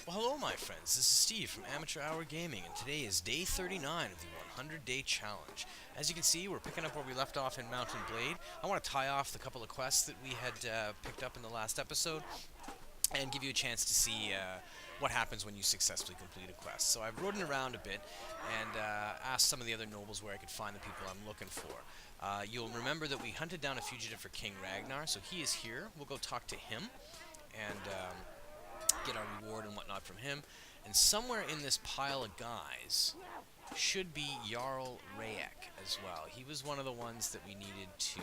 Well, hello, my friends. This is Steve from Amateur Hour Gaming, and today is day 39 of the 100-day challenge. As you can see, we're picking up where we left off in Mountain Blade. I want to tie off the couple of quests that we had picked up in the last episode, and give you a chance to see what happens when you successfully complete a quest. So I've ridden around a bit and asked some of the other nobles where I could find the people I'm looking for. You'll remember that we hunted down a fugitive for King Ragnar, so he is here. We'll go talk to him and get our reward and whatnot from him. And somewhere in this pile of guys should be Jarl Raek as well. He was one of the ones that we needed to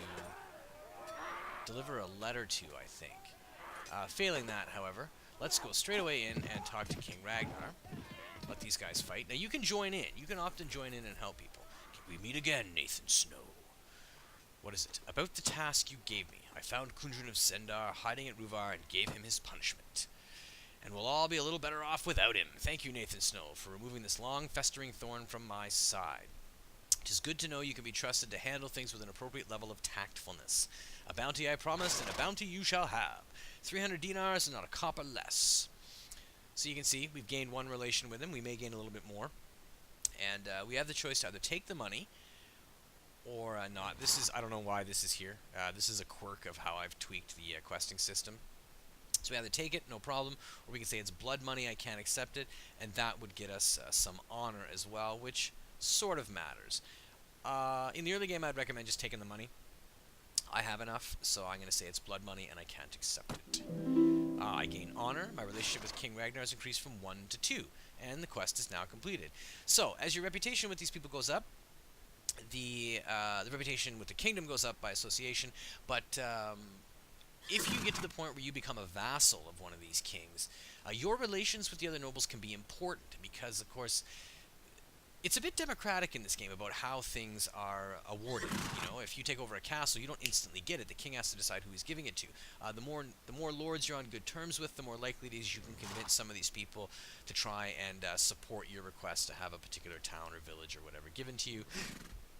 deliver a letter to, I think. Failing that, however, let's go straight away in and talk to King Ragnar. Let these guys fight. Now, you can join in. You can often join in and help people. Can we meet again, Nathan Snow? What is it? About the task you gave me. I found Kundrin of Sendar hiding at Ruvar and gave him his punishment. And we'll all be a little better off without him. Thank you, Nathan Snow, for removing this long, festering thorn from my side. It is good to know you can be trusted to handle things with an appropriate level of tactfulness. A bounty I promised, and a bounty you shall have. 300 dinars and not a copper less. So you can see, we've gained one relation with him. We may gain a little bit more. And we have the choice to either take the money or not. This is, I don't know why this is here. This is a quirk of how I've tweaked the questing system. So we either take it, no problem, or we can say it's blood money, I can't accept it, and that would get us some honor as well, which sort of matters. In the early game, I'd recommend just taking the money. I have enough, so I'm going to say it's blood money, and I can't accept it. I gain honor. My relationship with King Ragnar has increased from 1 to 2, and the quest is now completed. So, as your reputation with these people goes up, the reputation with the kingdom goes up by association, but if you get to the point where you become a vassal of one of these kings, your relations with the other nobles can be important because, of course, it's a bit democratic in this game about how things are awarded. You know, if you take over a castle, you don't instantly get it. The king has to decide who he's giving it to. The more lords you're on good terms with, the more likely it is you can convince some of these people to try and support your request to have a particular town or village or whatever given to you.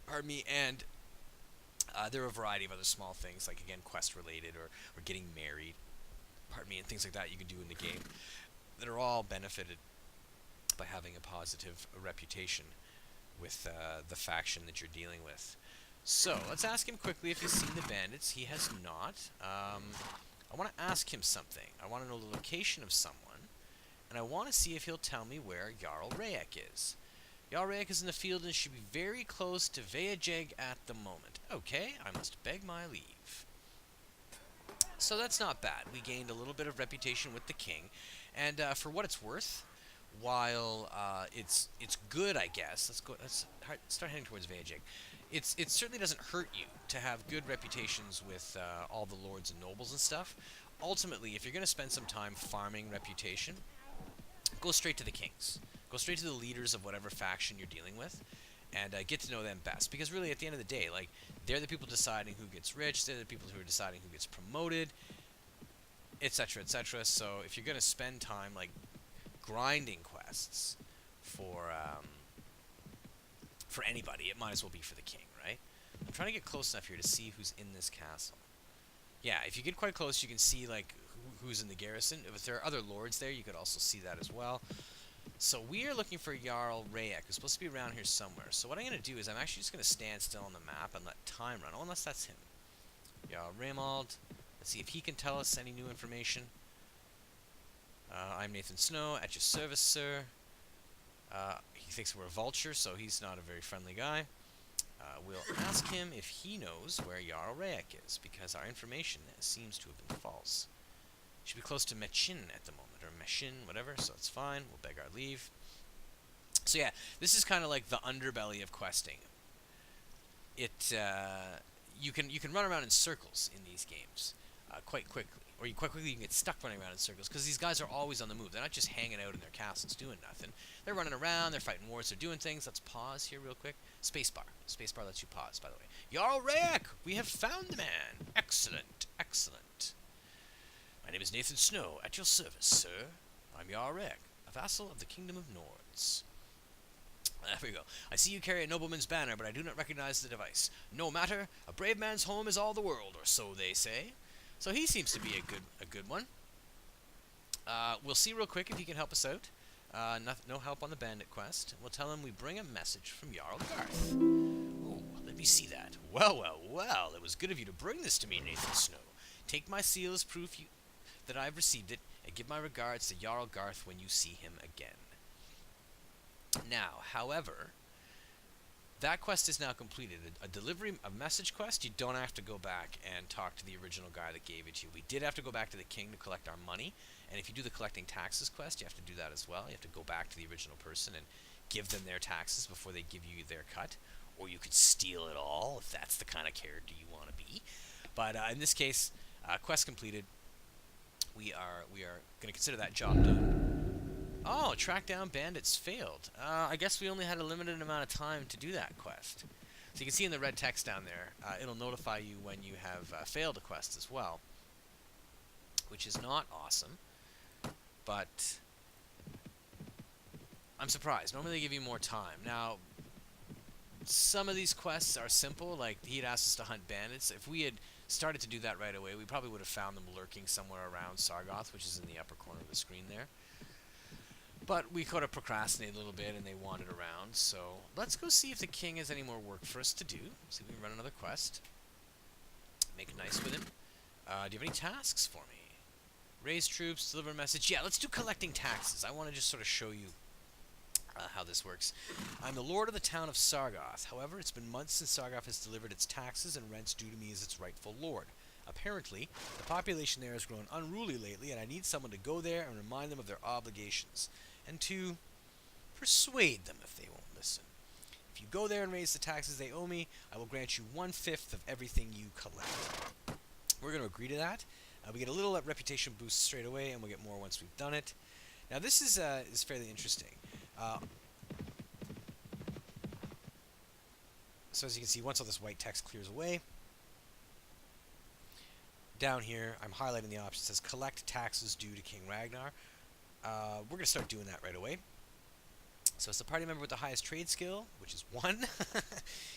Pardon me, and there are a variety of other small things, like, again, quest-related or getting married, pardon me, and things like that you can do in the game that are all benefited by having a positive reputation with the faction that you're dealing with. So, let's ask him quickly if he's seen the bandits. He has not. I want to ask him something. I want to know the location of someone, and I want to see if he'll tell me where Jarl Raek is. Jarl Raek is in the field and should be very close to Vaegirs at the moment. Okay, I must beg my leave. So that's not bad. We gained a little bit of reputation with the king, and for what it's worth, while it's good, I guess. Let's start heading towards Vaegirs. It certainly doesn't hurt you to have good reputations with all the lords and nobles and stuff. Ultimately, if you're going to spend some time farming reputation, go straight to the kings. Go straight to the leaders of whatever faction you're dealing with, and get to know them best. Because really, at the end of the day, like, they're the people deciding who gets rich, they're the people who are deciding who gets promoted, etc., etc. So if you're going to spend time, like, grinding quests for anybody, it might as well be for the king, right? I'm trying to get close enough here to see who's in this castle. Yeah, if you get quite close, you can see, like, who's in the garrison. If there are other lords there, you could also see that as well. So we are looking for Jarl Raek, who's supposed to be around here somewhere. So what I'm going to do is I'm actually just going to stand still on the map and let time run. Oh, unless that's him. Jarl Raemald. Let's see if he can tell us any new information. I'm Nathan Snow, at your service, sir. He thinks we're a vulture, so he's not a very friendly guy. We'll ask him if he knows where Jarl Raek is, because our information seems to have been false. Should be close to Mechin at the moment, or Meshin, whatever, so it's fine. We'll beg our leave. So yeah, this is kind of like the underbelly of questing. You can run around in circles in these games quite quickly, or quite quickly you can get stuck running around in circles, because these guys are always on the move. They're not just hanging out in their castles doing nothing. They're running around, they're fighting wars, they're doing things. Let's pause here real quick. Spacebar. Spacebar lets you pause, by the way. Jarl Raek! We have found the man! Excellent, excellent. My name is Nathan Snow, at your service, sir. I'm Jarl Raek, a vassal of the Kingdom of Nords. There we go. I see you carry a nobleman's banner, but I do not recognize the device. No matter, a brave man's home is all the world, or so they say. So he seems to be a good one. We'll see real quick if he can help us out. No help on the bandit quest. We'll tell him we bring a message from Jarl Garth. Oh, let me see that. Well, well, well. It was good of you to bring this to me, Nathan Snow. Take my seal as proof that I've received it, and give my regards to Jarl Garth when you see him again. Now, however, that quest is now completed. A delivery, a message quest, you don't have to go back and talk to the original guy that gave it to you. We did have to go back to the king to collect our money, and if you do the collecting taxes quest, you have to do that as well. You have to go back to the original person and give them their taxes before they give you their cut, or you could steal it all if that's the kind of character you want to be. But in this case, quest completed. We are going to consider that job done. Oh, track down bandits failed. I guess we only had a limited amount of time to do that quest. So you can see in the red text down there, it'll notify you when you have failed a quest as well, which is not awesome, but I'm surprised. Normally they give you more time. Now, some of these quests are simple, like he'd asked us to hunt bandits. If we had started to do that right away, we probably would have found them lurking somewhere around Sargoth, which is in the upper corner of the screen there. But we could have procrastinated a little bit and they wandered around, so let's go see if the king has any more work for us to do. See if we can run another quest. Make nice with him. Do you have any tasks for me? Raise troops, deliver a message. Yeah, let's do collecting taxes. I want to just sort of show you how this works. I'm the lord of the town of Sargoth. However, it's been months since Sargoth has delivered its taxes and rents due to me as its rightful lord. Apparently, the population there has grown unruly lately, and I need someone to go there and remind them of their obligations, and to persuade them if they won't listen. If you go there and raise the taxes they owe me, I will grant you 1/5 of everything you collect. We're going to agree to that. We get a little reputation boost straight away, and we'll get more once we've done it. Now this is fairly interesting. So as you can see, once all this white text clears away, down here I'm highlighting the option that says collect taxes due to King Ragnar. We're going to start doing that right away. So as the party member with the highest trade skill, which is 1,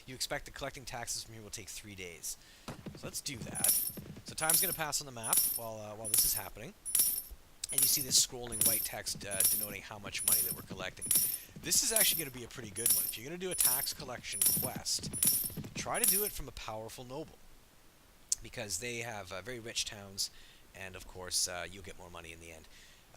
you expect the collecting taxes from here will take 3 days. So let's do that. So time's going to pass on the map while this is happening. And you see this scrolling white text denoting how much money that we're collecting. This is actually going to be a pretty good one. If you're going to do a tax collection quest, try to do it from a powerful noble, because they have very rich towns, and of course you'll get more money in the end.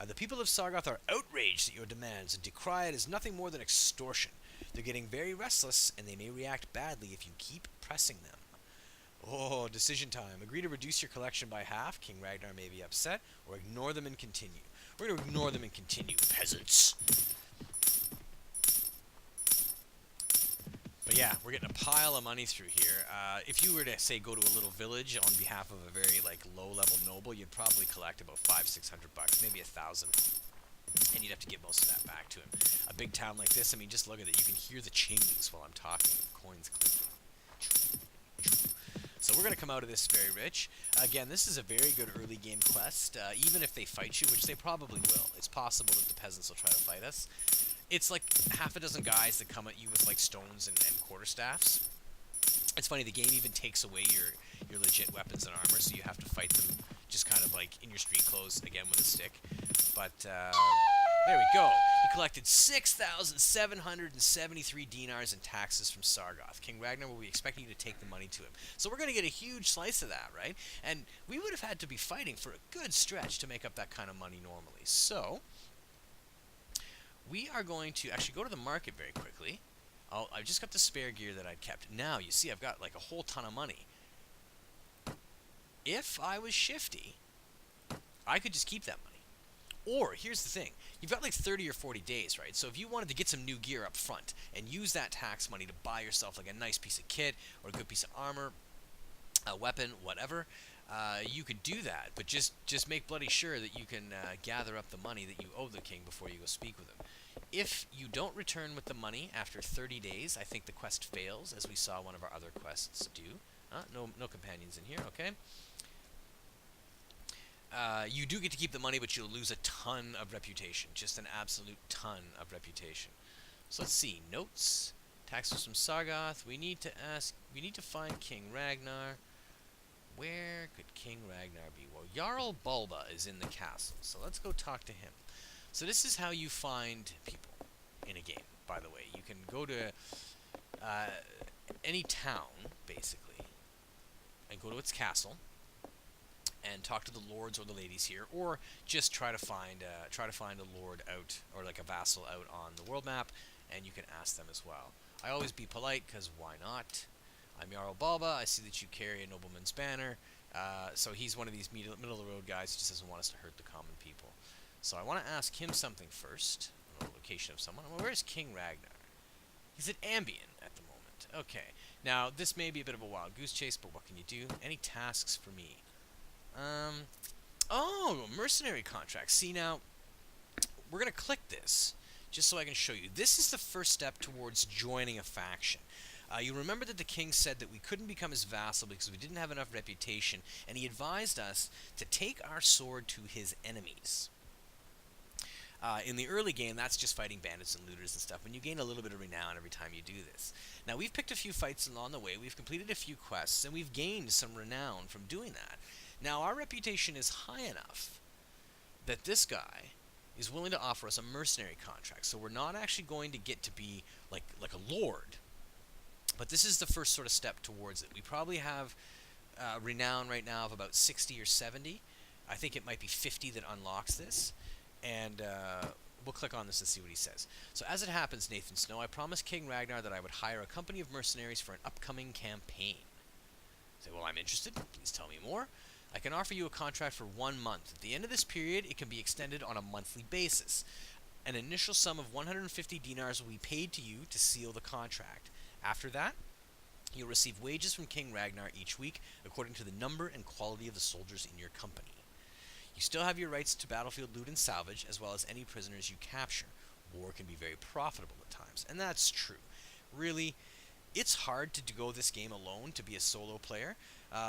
The people of Sargoth are outraged at your demands and decry it as nothing more than extortion. They're getting very restless, and they may react badly if you keep pressing them. Oh, decision time. Agree to reduce your collection by half. King Ragnar may be upset, or ignore them and continue. We're going to ignore them and continue, peasants. But yeah, we're getting a pile of money through here. If you were to, say, go to a little village on behalf of a very, low-level noble, you'd probably collect about $500-600, maybe 1,000. And you'd have to give most of that back to him. A big town like this, I mean, just look at it. You can hear the chains while I'm talking. Coins clinking. So we're going to come out of this very rich. Again, this is a very good early game quest. Even if they fight you, which they probably will, it's possible that the peasants will try to fight us. It's like half a dozen guys that come at you with stones and quarterstaffs. It's funny, the game even takes away your legit weapons and armor, so you have to fight them just kind of in your street clothes, again with a stick. But there we go. You collected 6,773 dinars in taxes from Sargoth. King Ragnar will be expecting you to take the money to him. So we're going to get a huge slice of that, right? And we would have had to be fighting for a good stretch to make up that kind of money normally. So we are going to actually go to the market very quickly. I've just got the spare gear that I'd kept. Now, you see, I've got a whole ton of money. If I was shifty, I could just keep that money. Or, here's the thing, you've got 30 or 40 days, right? So if you wanted to get some new gear up front and use that tax money to buy yourself a nice piece of kit or a good piece of armor, a weapon, whatever, you could do that. But just make bloody sure that you can gather up the money that you owe the king before you go speak with him. If you don't return with the money after 30 days, I think the quest fails, as we saw one of our other quests do. No companions in here, okay? You do get to keep the money, but you'll lose a ton of reputation. Just an absolute ton of reputation. So let's see. Notes. Taxes from Sargoth. We need to find King Ragnar. Where could King Ragnar be? Well, Jarl Bulba is in the castle, so let's go talk to him. So this is how you find people in a game, by the way. You can go to uh, any town, basically, and go to its castle, and talk to the lords or the ladies here, or just try to find a lord out, or like a vassal out on the world map, and you can ask them as well. I always be polite, because why not? I'm Jarl Balba. I see that you carry a nobleman's banner. So he's one of these middle of the road guys who just doesn't want us to hurt the common people. So I want to ask him something first. On the location of someone. Well, where's King Ragnar? He's at Ambien at the moment. Okay. Now, this may be a bit of a wild goose chase, but what can you do? Any tasks for me? Oh, mercenary contract. See, now, we're going to click this just so I can show you. This is the first step towards joining a faction. You remember that the king said that we couldn't become his vassal because we didn't have enough reputation, and he advised us to take our sword to his enemies. In the early game, that's just fighting bandits and looters and stuff, and you gain a little bit of renown every time you do this. Now, we've picked a few fights along the way, we've completed a few quests, and we've gained some renown from doing that. Now, our reputation is high enough that this guy is willing to offer us a mercenary contract, so we're not actually going to get to be like a lord. But this is the first sort of step towards it. We probably have renown right now of about 60 or 70. I think it might be 50 that unlocks this. And we'll click on this and see what he says. So as it happens, Nathan Snow, I promised King Ragnar that I would hire a company of mercenaries for an upcoming campaign. Say, well, I'm interested. Please tell me more. I can offer you a contract for 1 month. At the end of this period, it can be extended on a monthly basis. An initial sum of 150 dinars will be paid to you to seal the contract. After that, you'll receive wages from King Ragnar each week according to the number and quality of the soldiers in your company. You still have your rights to battlefield loot and salvage, as well as any prisoners you capture. War can be very profitable at times, and that's true. Really, it's hard to go this game alone, to be a solo player,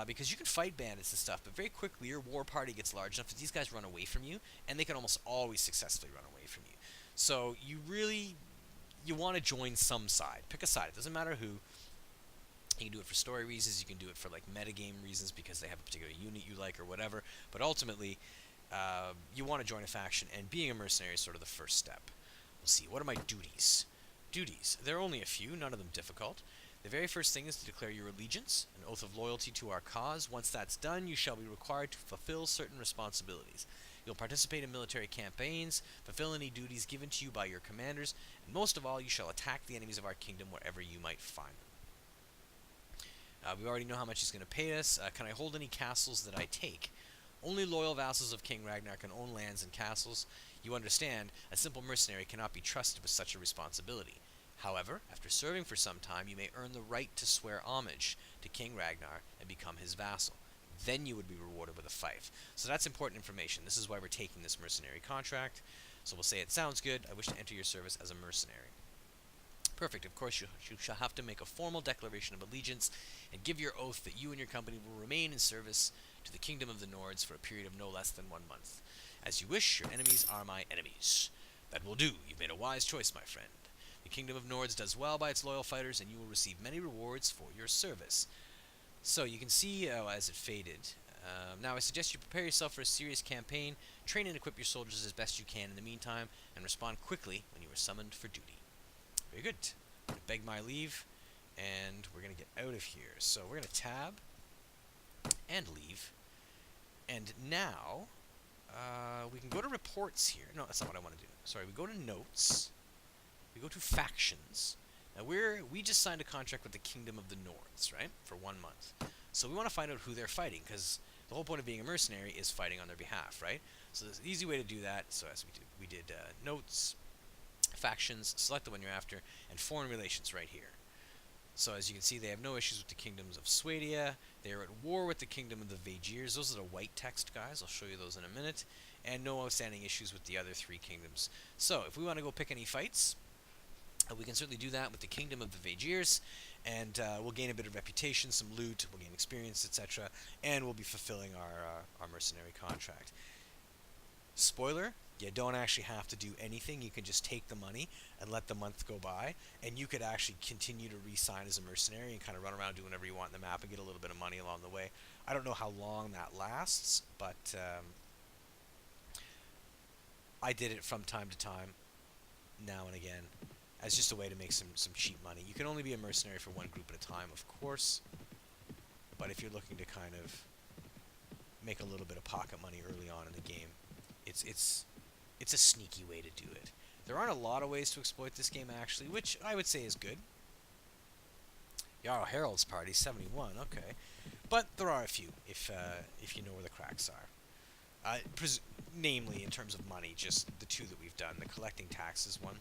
because you can fight bandits and stuff, but very quickly your war party gets large enough that these guys run away from you, and they can almost always successfully run away from you. So you want to join some side. Pick a side. It doesn't matter who. You can do it for story reasons. You can do it for like metagame reasons because they have a particular unit you like or whatever. But ultimately, you want to join a faction, and being a mercenary is sort of the first step. We'll see. What are my duties? Duties. There are only a few, none of them difficult. The very first thing is to declare your allegiance, an oath of loyalty to our cause. Once that's done, you shall be required to fulfill certain responsibilities. You'll participate in military campaigns, fulfill any duties given to you by your commanders, and most of all, you shall attack the enemies of our kingdom wherever you might find them. We already know how much he's going to pay us. Can I hold any castles that I take? Only loyal vassals of King Ragnar can own lands and castles. You understand, a simple mercenary cannot be trusted with such a responsibility. However, after serving for some time, you may earn the right to swear homage to King Ragnar and become his vassal. Then you would be rewarded with a fief. So that's important information. This is why we're taking this mercenary contract. So we'll say it sounds good. I wish to enter your service as a mercenary. Perfect. Of course, you shall have to make a formal declaration of allegiance and give your oath that you and your company will remain in service to the kingdom of the Nords for a period of no less than 1 month. As you wish, your enemies are my enemies. That will do. You've made a wise choice, my friend. The kingdom of Nords does well by its loyal fighters, and you will receive many rewards for your service. So you can see as it faded. Now I suggest you prepare yourself for a serious campaign, train and equip your soldiers as best you can in the meantime, and respond quickly when you are summoned for duty. Very good. I'm going to beg my leave, and we're going to get out of here. So we're going to tab and leave. And now we can go to reports here. No, that's not what I want to do. Sorry, we go to notes. We go to factions. Now we just signed a contract with the Kingdom of the Nords, right? For 1 month. So we want to find out who they're fighting, because the whole point of being a mercenary is fighting on their behalf, right? So there's an easy way to do that. So as we did notes, factions, select the one you're after, and foreign relations right here. So as you can see, they have no issues with the kingdoms of Swadia. They are at war with the kingdom of the Vaegirs. Those are the white text guys. I'll show you those in a minute. And no outstanding issues with the other 3 kingdoms. So if we want to go pick any fights, we can certainly do that with the kingdom of the Vaegirs, and we'll gain a bit of reputation, some loot, we'll gain experience, etc., and we'll be fulfilling our mercenary contract. Spoiler, you don't actually have to do anything. You can just take the money and let the month go by, and you could actually continue to re-sign as a mercenary and kind of run around doing whatever you want in the map and get a little bit of money along the way. I don't know how long that lasts, but I did it from time to time, now and again, as just a way to make some cheap money. You can only be a mercenary for one group at a time, of course, but if you're looking to kind of make a little bit of pocket money early on in the game, it's a sneaky way to do it. There aren't a lot of ways to exploit this game, actually, which I would say is good. Jarl Harald's party, 71, okay. But there are a few, if you know where the cracks are. Namely, in terms of money, just the two that we've done. The collecting taxes one.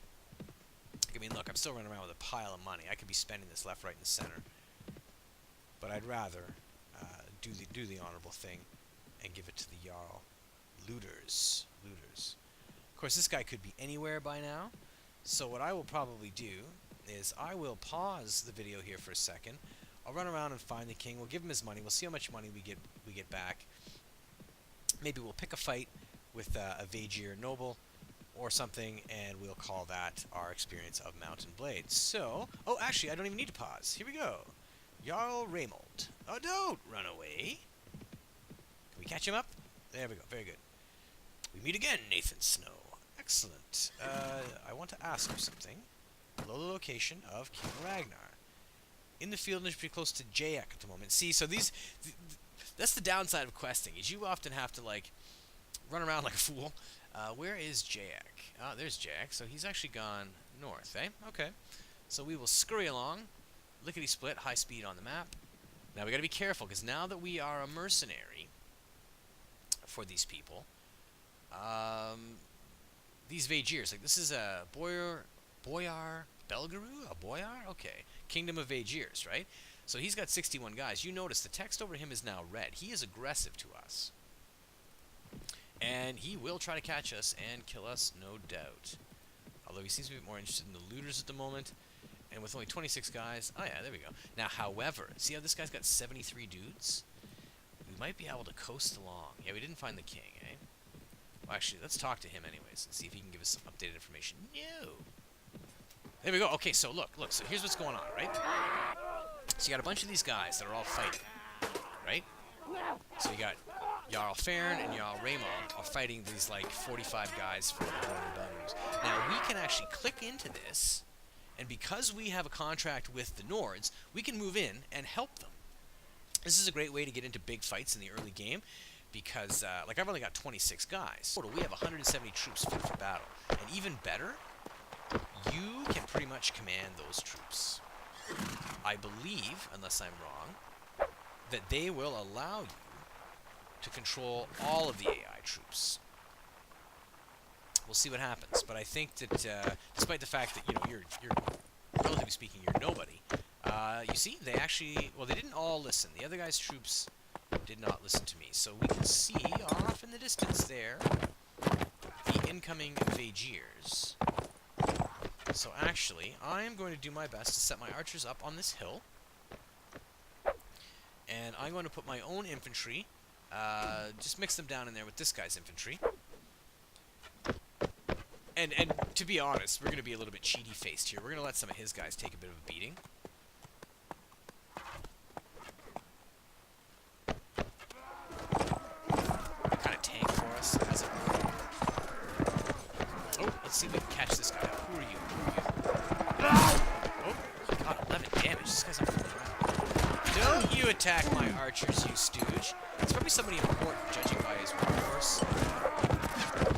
I mean, look, I'm still running around with a pile of money. I could be spending this left, right, and center. But I'd rather do the honorable thing and give it to the Jarl. Looters. Of course, this guy could be anywhere by now. So what I will probably do is I will pause the video here for a second. I'll run around and find the king. We'll give him his money. We'll see how much money we get back. Maybe we'll pick a fight with a Vaegir noble or something, and we'll call that our experience of Mountain Blade. So, oh, actually, I don't even need to pause. Here we go. Jarl Raymold. Oh, don't run away. Can we catch him up? There we go. Very good. We meet again, Nathan Snow. Excellent. I want to ask you something. Below the location of King Ragnar. In the field, and it's pretty close to Jaek at the moment. See, so that's the downside of questing, is you often have to, like, run around like a fool. Where is Jaek? Ah, there's Jaek. So he's actually gone north, eh? Okay. So we will scurry along. Lickety-split, high speed on the map. Now we got to be careful, because now that we are a mercenary for these people, these Vaegirs, like this is a Boyar Belgaru? A Boyar? Okay. Kingdom of Vaegirs, right? So he's got 61 guys. You notice the text over him is now red. He is aggressive to us. And he will try to catch us and kill us, no doubt. Although he seems to be more interested in the looters at the moment. And with only 26 guys... Oh yeah, there we go. Now, however, see how this guy's got 73 dudes? We might be able to coast along. Yeah, we didn't find the king, eh? Well, actually, let's talk to him anyways and see if he can give us some updated information. No! There we go. Okay, so look. So here's what's going on, right? So you got a bunch of these guys that are all fighting, right? So you got Jarl Farron and Jarl Raymold are fighting these, like, 45 guys from the Belarus. Now, we can actually click into this, and because we have a contract with the Nords, we can move in and help them. This is a great way to get into big fights in the early game, because, like, I've only got 26 guys. Total, we have 170 troops fit for battle. And even better, you can pretty much command those troops. I believe, unless I'm wrong, that they will allow you to control all of the AI troops. We'll see what happens, but I think that despite the fact that, you know, you're relatively speaking, you're nobody, you see, they actually, well, they didn't all listen. The other guy's troops did not listen to me. So we can see off in the distance there the incoming Vaegirs. So actually, I am going to do my best to set my archers up on this hill. And I'm going to put my own infantry, just mix them down in there with this guy's infantry. And to be honest, we're going to be a little bit cheaty-faced here. We're going to let some of his guys take a bit of a beating. Kind of tank for us, as it were. Oh, let's see if we can catch this guy. Who are you? Oh, God, 11 damage. This guy's not fooling around. Don't you attack my archers, you stooge. It's probably somebody important, judging by his warhorse.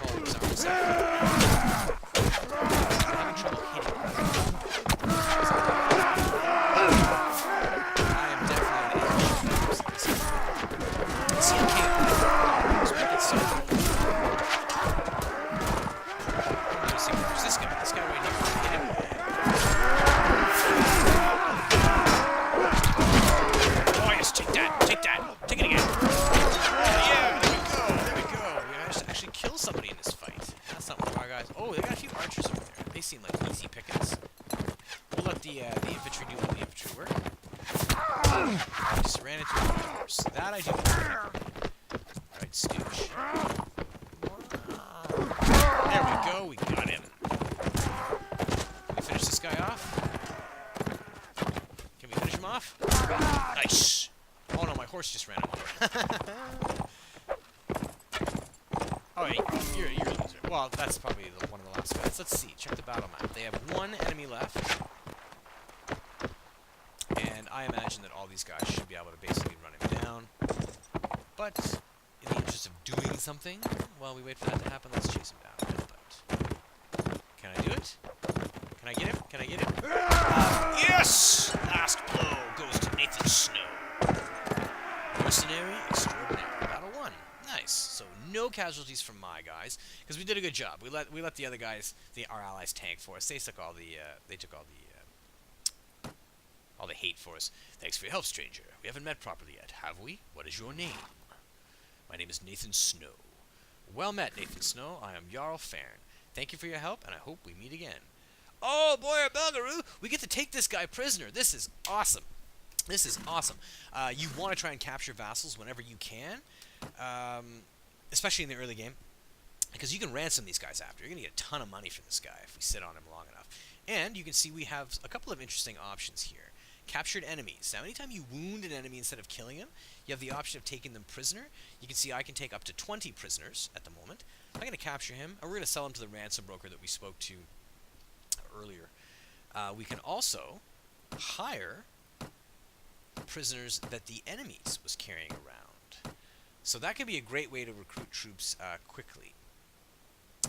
Call him his arms. I'm having trouble hitting him. I am definitely an enemy. Let's see, okay. So I get some. Let's see, where's this guy? This guy right here. Hit him. Oh, yes, take that. Take that. Take it again. Yeah, there we go. We managed to actually kill somebody in this fight. That's not one of our guys. Oh, they got a few archers over there. They seem like easy pickings. We'll let the infantry do all the infantry work. Just ran into a horse. That I do. Alright, stooge. There we go. We got him. Can we finish this guy off? Can we finish him off? Nice. Oh no, my horse just ran him over. have one enemy left. And I imagine that all these guys should be able to basically run him down. But, in the interest of doing something, while we wait for that to happen, let's chase him down. Can I do it? Can I get him? Can I get him? Yes! Last blow goes to Nathan Snow. Mercenary extraordinary. Battle 1. Nice. So no casualties from my guys, because we did a good job. We let the other guys, our allies, tank for us. They took all the all the hate for us. Thanks for your help, stranger. We haven't met properly yet, have we? What is your name? My name is Nathan Snow. Well met, Nathan Snow. I am Jarl Farn. Thank you for your help, and I hope we meet again. Oh, boy, Belgaroo! We get to take this guy prisoner. This is awesome. This is awesome. You want to try and capture vassals whenever you can, especially in the early game, because you can ransom these guys after. You're going to get a ton of money for this guy if we sit on him long enough. And you can see we have a couple of interesting options here. Captured enemies. Now, anytime you wound an enemy instead of killing him, you have the option of taking them prisoner. You can see I can take up to 20 prisoners at the moment. I'm going to capture him, and we're going to sell him to the ransom broker that we spoke to earlier. We can also hire prisoners that the enemies was carrying around. So that could be a great way to recruit troops quickly.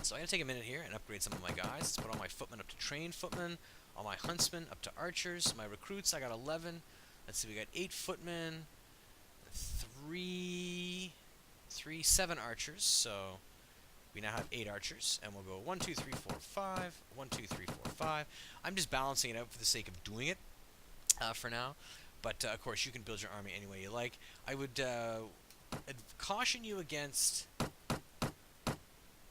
So I'm going to take a minute here and upgrade some of my guys. Let's put all my footmen up to trained footmen, all my huntsmen up to archers. My recruits, I got 11. Let's see, we got 8 footmen, 7 archers. So we now have 8 archers, and we'll go 1, 2, 3, 4, 5, 1, 2, 3, 4, 5. I'm just balancing it out for the sake of doing it for now. But, of course, you can build your army any way you like. I would caution you against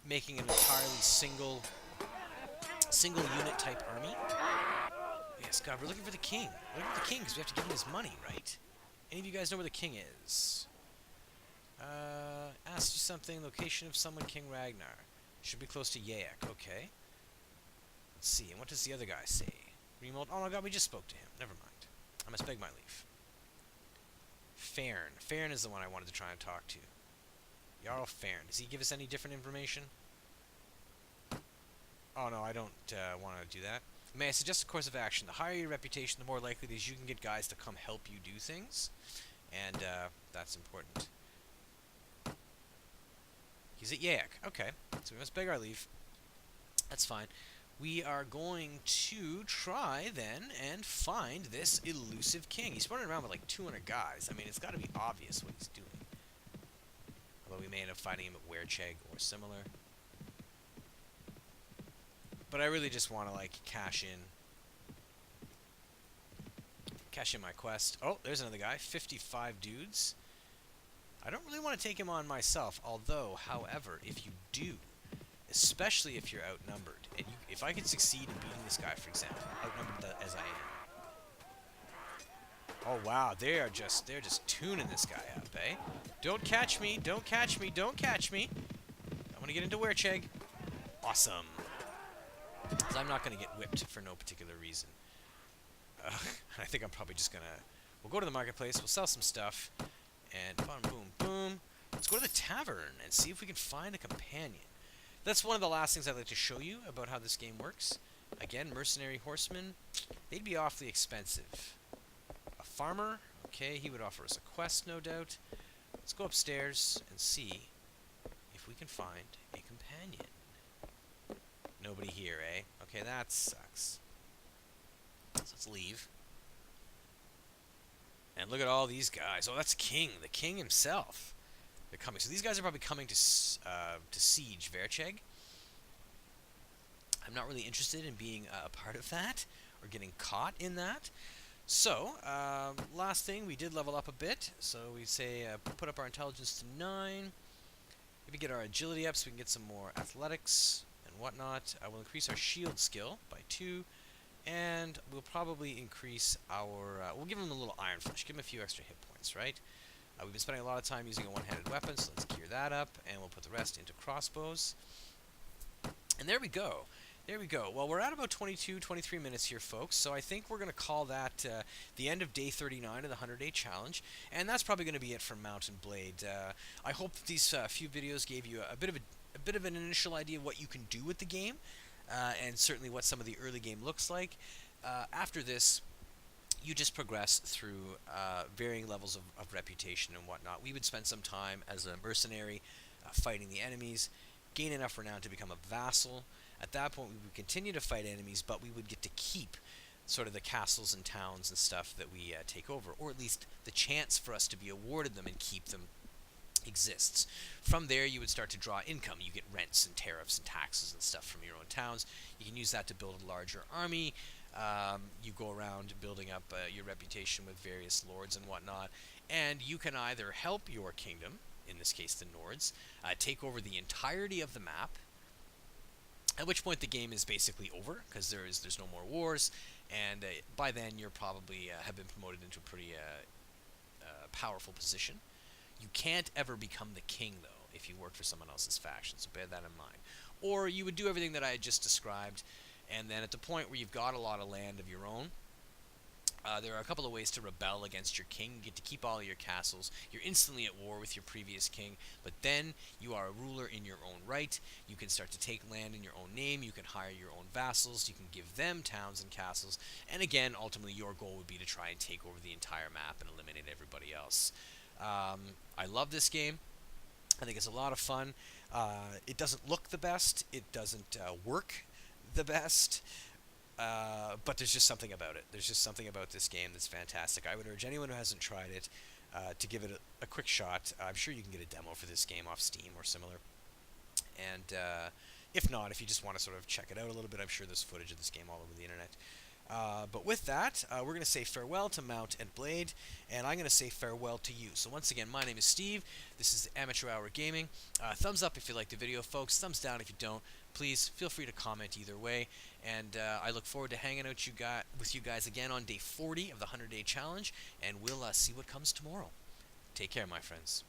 making an entirely single unit type army. Yes, God, we're looking for the king. We're looking for the king because we have to give him his money, right? Any of you guys know where the king is? Ask you something. Location of someone, King Ragnar. Should be close to Yaek. Okay. Let's see. And what does the other guy say? Remold. Oh my God, we just spoke to him. Never mind. I must beg my leave. Farn. Farn is the one I wanted to try and talk to. Jarl Farn. Does he give us any different information? Oh no, I don't want to do that. May I suggest a course of action? The higher your reputation, the more likely it is you can get guys to come help you do things. And that's important. He's at Yaek. Okay, so we must beg our leave. That's fine. We are going to try, then, and find this elusive king. He's running around with like 200 guys. I mean, it's got to be obvious what he's doing. Although we may end up finding him at Werecheg or similar. But I really just want to, like, cash in my quest. Oh, there's another guy. 55 dudes. I don't really want to take him on myself. Although, however, if you do, especially if you're outnumbered, and if I could succeed in beating this guy, for example, outnumbered as I am. Oh wow, they're just tuning this guy up, eh? Don't catch me! Don't catch me! Don't catch me! I want to get into Werecheg. Awesome. Because I'm not going to get whipped for no particular reason. I think I'm probably just gonna. We'll go to the marketplace. We'll sell some stuff, and boom, boom, boom. Let's go to the tavern and see if we can find a companion. That's one of the last things I'd like to show you about how this game works. Again, mercenary horsemen, they'd be awfully expensive. A farmer, okay, he would offer us a quest, no doubt. Let's go upstairs and see if we can find a companion. Nobody here, eh? Okay, that sucks. So let's leave. And look at all these guys. Oh, that's King, the king himself. They're coming. So these guys are probably coming to siege Werecheg. I'm not really interested in being a part of that or getting caught in that. So, last thing, we did level up a bit. So we say put up our intelligence to 9. Maybe get our agility up so we can get some more athletics and whatnot. We'll increase our shield skill by 2. And we'll probably increase our... we'll give him a little iron flesh. Give him a few extra hit points, right? We've been spending a lot of time using a one-handed weapon, so let's gear that up, and we'll put the rest into crossbows. And there we go. There we go. Well, we're at about 22, 23 minutes here, folks, so I think we're going to call that the end of day 39 of the 100-day challenge, and that's probably going to be it for Mountain Blade. I hope that these few videos gave you a bit of an initial idea of what you can do with the game. and certainly what some of the early game looks like. After this, you just progress through varying levels of reputation and whatnot. We would spend some time as a mercenary fighting the enemies, gain enough renown to become a vassal. At that point, we would continue to fight enemies, but we would get to keep sort of the castles and towns and stuff that we take over, or at least the chance for us to be awarded them and keep them exists. From there, you would start to draw income. You get rents and tariffs and taxes and stuff from your own towns. You can use that to build a larger army. You go around building up your reputation with various lords and whatnot, and you can either help your kingdom, in this case the Nords, take over the entirety of the map, at which point the game is basically over, because there's no more wars, and by then you're probably have been promoted into a pretty powerful position. You can't ever become the king, though, if you work for someone else's faction, so bear that in mind. Or you would do everything that I had just described, and then at the point where you've got a lot of land of your own, there are a couple of ways to rebel against your king. You get to keep all of your castles. You're instantly at war with your previous king, but then you are a ruler in your own right. You can start to take land in your own name. You can hire your own vassals. You can give them towns and castles. And again, ultimately, your goal would be to try and take over the entire map and eliminate everybody else. I love this game. I think it's a lot of fun. It doesn't look the best. It doesn't work the best. But there's just something about it. There's just something about this game that's fantastic. I would urge anyone who hasn't tried it to give it a quick shot. I'm sure you can get a demo for this game off Steam or similar. And if not, if you just want to sort of check it out a little bit, I'm sure there's footage of this game all over the internet. But with that, we're going to say farewell to Mount and Blade, and I'm going to say farewell to you. So once again, my name is Steve. This is Amateur Hour Gaming. Thumbs up if you like the video, folks. Thumbs down if you don't. Please feel free to comment either way. And I look forward to hanging out with you guys again on day 40 of the 100-day challenge, and we'll see what comes tomorrow. Take care, my friends.